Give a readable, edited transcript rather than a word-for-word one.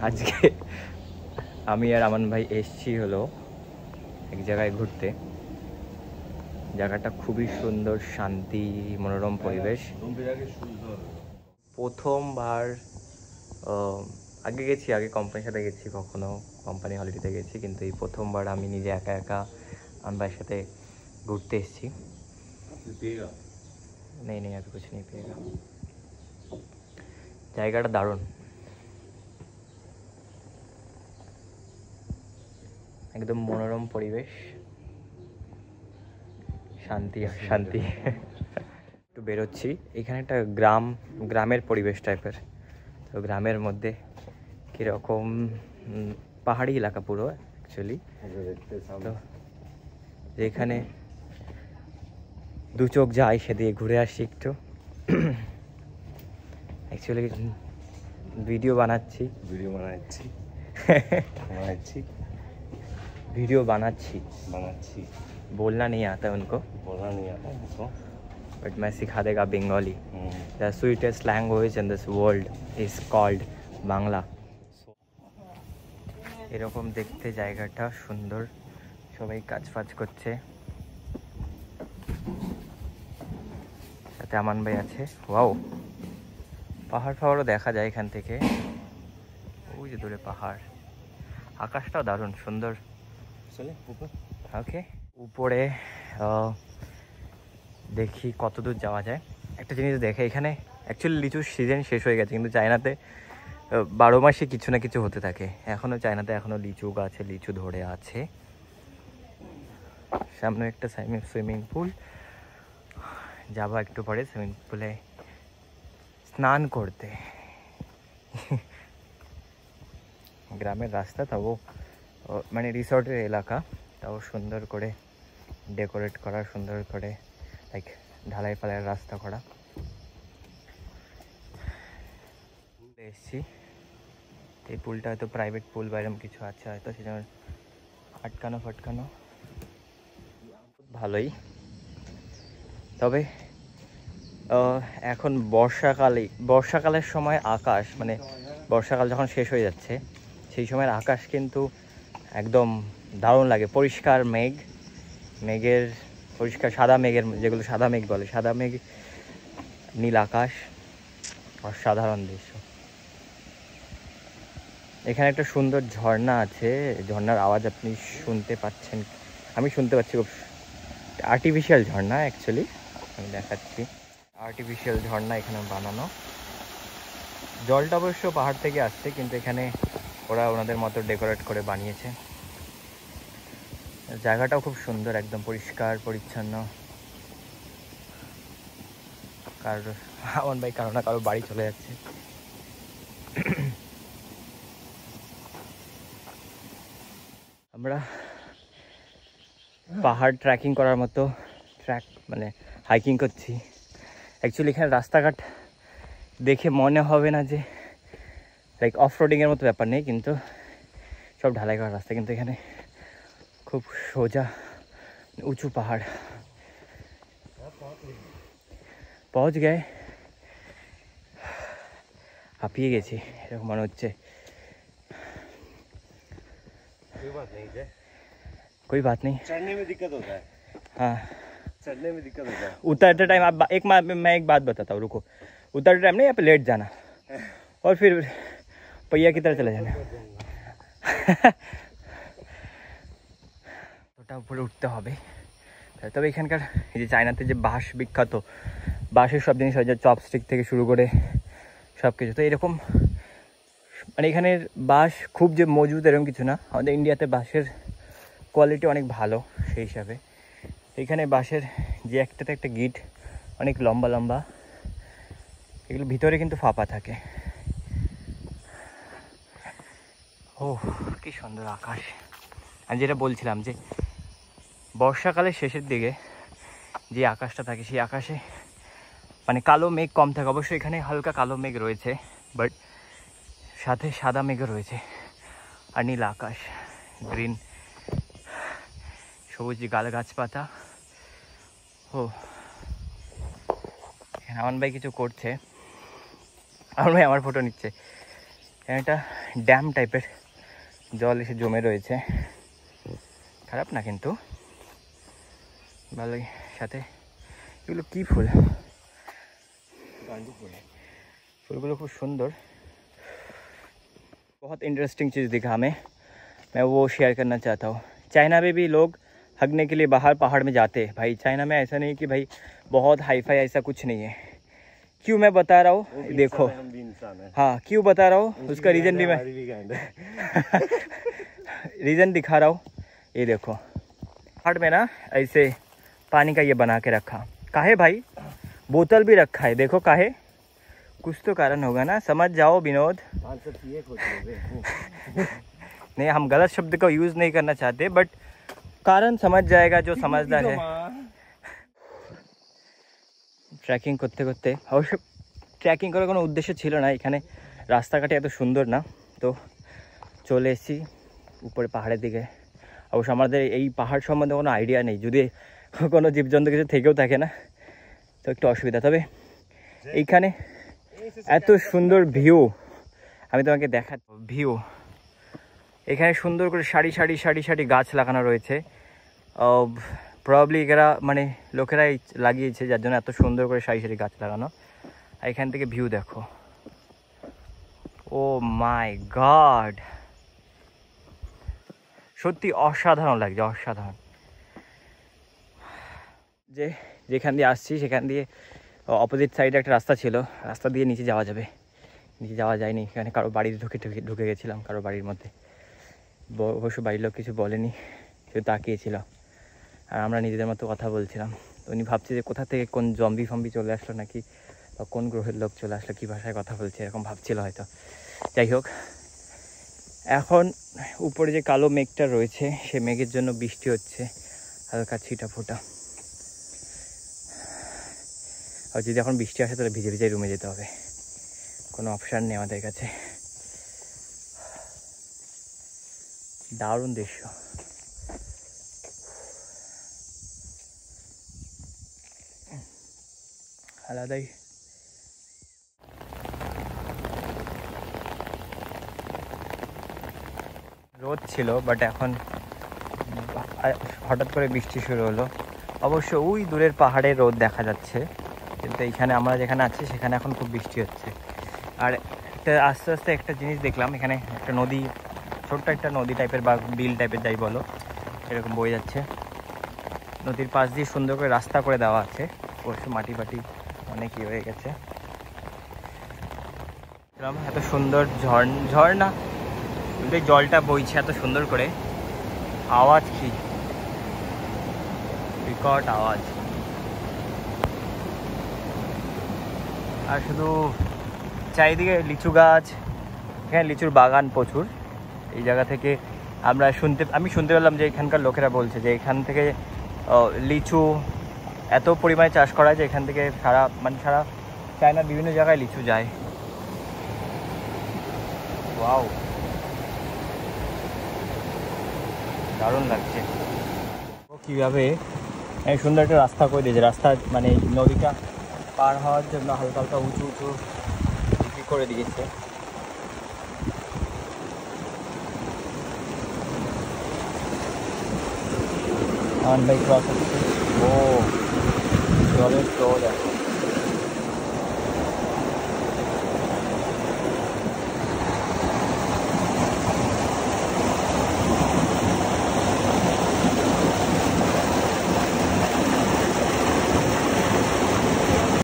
আজকে আমি আর আমান ভাই এসছি হলো এক জায়গায় ঘুরতে। জায়গাটা খুবই সুন্দর, শান্তি, মনোরম পরিবেশ। প্রথমবার আগে গেছি, আগে কোম্পানির সাথে গেছি, কখনো কোম্পানি হলিডেতে গেছি, কিন্তু এই প্রথমবার আমি নিজে একা একা আমান ভাইয়ের সাথে ঘুরতে এসেছি। নেই নেই, अभी कुछ नहीं पिएगा। জায়গাটা দারুণ, একদম মনোরম পরিবেশ, শান্তি শান্তি। একটু বেরোচ্ছি, এখানে একটা গ্রামের পরিবেশ টাইপের। তো গ্রামের মধ্যে কীরকম, পাহাড়ি এলাকা পুরো অ্যাকচুয়ালি। তো যেখানে দু চোখ যায় সেদিকে ঘুরে আসছি একটু। অ্যাকচুয়ালি ভিডিও বানাচ্ছি बोलना नहीं आता उनको, बट मैं सिखा देगा Bengali. The sweetest language in this world is called Bangla. এরকম দেখতে জায়গাটা সুন্দর, সবাই কাজ ফাজ করছে, সাথে আমান ভাই আছে। ওয়াও, পাহাড় ফাহাড়ও দেখা যায় এখান থেকে, ওই যে দূরে পাহাড়, আকাশটাও দারুণ সুন্দর। ওকে, উপরে দেখি কত দূর যাওয়া যায়। একটা জিনিস দেখে, এখানে অ্যাকচুয়ালি লিচুর সিজন শেষ হয়ে গেছে, কিন্তু চায়নাতে 12 মাসে কিছু না কিছু হতে থাকে। এখনও চায়নাতে এখনও লিচু গাছে লিচু ধরে আছে। সামনে একটা সুইমিং পুল, যাবো একটু পরে সুইমিং পুলে স্নান করতে। গ্রামের রাস্তা, তাও মানে রিসর্টের এলাকা, তাও সুন্দর করে ডেকোরেট করা, সুন্দর করে লাইক ঢালাই ফালাই রাস্তা করা। এসছি, এই পুলটা হয়তো প্রাইভেট পুল বা এরকম কিছু আছে হয়তো, সেজন্য আটকানো ফাটকানো। ভালোই, তবে এখন বর্ষাকালের সময় আকাশ, মানে বর্ষাকাল যখন শেষ হয়ে যাচ্ছে সেই সময়ের আকাশ কিন্তু একদম দারুণ লাগে। পরিষ্কার মেঘের পরিষ্কার সাদা মেঘের, যেগুলো সাদা মেঘ বলে, সাদা মেঘ, নীল আকাশ, অসাধারণ দৃশ্য। এখানে একটা সুন্দর ঝর্ণা আছে, ঝর্ণার আওয়াজ আপনি শুনতে পাচ্ছেন, আমি শুনতে পাচ্ছি। খুব আর্টিফিশিয়াল ঝর্ণা অ্যাকচুয়ালি, আমি দেখাচ্ছি। আর্টিফিশিয়াল ঝর্ণা এখানে বানানো, জলটা অবশ্য পাহাড় থেকে আসছে, কিন্তু এখানে ওরা ওনাদের মতো ডেকোরেট করে বানিয়েছে। জায়গাটাও খুব সুন্দর, একদম পরিষ্কার পরিচ্ছন্ন। আমার ভাই কারো না কারো বাড়ি চলে যাচ্ছে। আমরা পাহাড় ট্রেকিং করার মতো মানে হাইকিং করছি। অ্যাকচুয়ালি এখানে রাস্তাঘাট দেখে মনে হবে না যে লাইক অফ রোডিংয়ের মতো ব্যাপার নেই, কিন্তু সব ঢালাই করা রাস্তা, কিন্তু এখানে খুব সোজা উঁচু পাহাড়। পৌঁছ গেছে, হাঁপিয়ে গেছি এরকম মনে হচ্ছে। कोई बात नहीं, चढ़ने में दिक्कत होता है। हाँ, चढ़ने में दिक्कत होता है। उतरते टाइम आप मैं एक बात बताता हूँ, रुको। उतरते टाइम ना यहाँ पे लेट जाना और फिर पहिया की तरह चले जाना। ওটা উপরে উঠতে হবে। তবে এখানকার এই যে চায়নাতে যে বাঁশ বিখ্যাত, বাঁশের সব জিনিস হয়, যে চপস্টিক থেকে শুরু করে সব কিছু। তো এরকম মানে এখানের বাঁশ খুব যে মজবুত এরকম কিছু না, আমাদের ইন্ডিয়াতে বাঁশের কোয়ালিটি অনেক ভালো, সেই হিসাবে এখানে বাঁশের যে একটাতে একটা গিট অনেক লম্বা লম্বা, এগুলো ভিতরে কিন্তু ফাঁপা থাকে। ও কি সুন্দর আকাশ। আমি যেটা বলছিলাম যে বর্ষাকালের শেষের দিকে যে আকাশটা থাকে, সেই আকাশে মানে কালো মেঘ কম থাকে। অবশ্যই এখানে হালকা কালো মেঘ রয়েছে, বাট সাথে সাদা মেঘও রয়েছে, আর নীল আকাশ, গ্রিন সবুজ গাল গাছপাতা। ও এখানে আমান ভাই কিছু করছে, আমার ভাই আমার ফটো নিচ্ছে। এখানে একটা ড্যাম টাইপের জল এসে জমে রয়েছে, খারাপ না কিন্তু ভালোই। সাথে এগুলো কী ফুল, फूलগুলো खूब सुंदर। बहुत इंटरेस्टिंग चीज़ दिखा हमें, मैं वो शेयर करना चाहता हूँ। चाइना में भी लोग हगने के लिए बाहर पहाड़ में जाते हैं भाई। चाइना में ऐसा नहीं कि भाई बहुत हाई फाई, ऐसा कुछ नहीं है। क्यों मैं बता रहा हूँ, देखो हाँ क्यों बता रहा हूँ, उसका रीज़न भी मैं रीज़न दिखा रहा हूँ। ये देखो पहाड़ में ना ऐसे पानी का ये बना के रखा, काहे भाई, बोतल भी रखा है, देखो काहे, कुछ तो कारण होगा ना, समझ जाओ विनोद। नहीं, हम गलत शब्द का यूज़ नहीं करना चाहते, बट कारण समझ जाएगा जो समझदार है। ট্রেকিং করতে করতে, অবশ্য ট্রেকিং করার কোনো উদ্দেশ্য ছিল না, এখানে রাস্তাঘাটে এত সুন্দর না, তো চলে এসেছি উপরে পাহাড়ের দিকে। অবশ্য আমাদের এই পাহাড় সম্বন্ধে কোনো আইডিয়া নেই, যদি কোনো জীবজন্তু কিছু থেকেও থাকে না তো একটু অসুবিধা। তবে এইখানে এত সুন্দর ভিউ, আমি তোমাকে দেখা ভিউ, এখানে সুন্দর করে সারি সারি সারি সারি গাছ লাগানো রয়েছে। প্রবাবলি এরা মানে লোকেরাই লাগিয়েছে, যার জন্য এত সুন্দর করে সারি সারি গাছ লাগানো। আর এখান থেকে ভিউ দেখো, ও মাই গড, সত্যি অসাধারণ লাগছে, অসাধারণ। যেখান দিয়ে আসছি সেখান দিয়ে অপোজিট সাইডে একটা রাস্তা ছিল, রাস্তা দিয়ে নিচে যাওয়া যাবে, নিচে যাওয়া যায়নি, এখানে কারো বাড়িতে ঢুকে গেছিলাম, কারো বাড়ির মধ্যে। অবশ্য বাড়ির লোক কিছু বলেনি, শুধু তাকিয়েছিল, আর আমরা নিজেদের মতো কথা বলছিলাম। তো উনি ভাবছে যে কোথা থেকে কোন জম্বি ফম্বি চলে আসলো নাকি, বা কোন গ্রহের লোক চলে আসলো, কী ভাষায় কথা বলছে এরকম ভাবছিল হয়তো। যাই হোক, এখন উপরে যে কালো মেঘটা রয়েছে সে মেঘের জন্য বৃষ্টি হচ্ছে হালকা ছিটা ফোটা। আর যদি এখন বৃষ্টি আসে তাহলে ভিজে ভিজে রুমে যেতে হবে, কোনো অপশান নেই আমাদের কাছে। দারুণ দৃশ্য। আলাদাই। রোদ ছিল, বাট এখন হঠাৎ করে বৃষ্টি শুরু হলো। অবশ্য ওই দূরের পাহাড়ে রোদ দেখা যাচ্ছে, কিন্তু এইখানে আমরা যেখানে আছি সেখানে এখন খুব বৃষ্টি হচ্ছে। আর একটা আস্তে আস্তে একটা জিনিস দেখলাম, এখানে একটা নদী, ছোট্ট একটা নদী টাইপের বা বিল টাইপের যাই বলো, এরকম বয়ে যাচ্ছে। নদীর পাশ দিয়ে সুন্দর করে রাস্তা করে দেওয়া আছে, অবশ্য মাটি ফাটি অনেকই হয়ে গেছে। এত সুন্দর ঝর্ণা, জলটা বইছে এত সুন্দর করে, আওয়াজ কি বিকট আওয়াজ। আর শুধু চারিদিকে লিচু গাছ, এখানে লিচুর বাগান প্রচুর। এই জায়গা থেকে আমি শুনতে পেলাম যে এখানকার লোকেরা বলছে যে এখান থেকে লিচু এত পরিমাণে চাষ করা হয় যে এখান থেকে সারা চায়নার বিভিন্ন জায়গায় লিচু যায়। ওয়াও, দারুণ লাগছে। কীভাবে সুন্দর একটা রাস্তা করে দিয়েছে, রাস্তা মানে নদীটা পার হওয়ার জন্য হালকা হালকা উঁচু উঁচু করে দিয়েছে। ও জলের ফ্লো দেখো।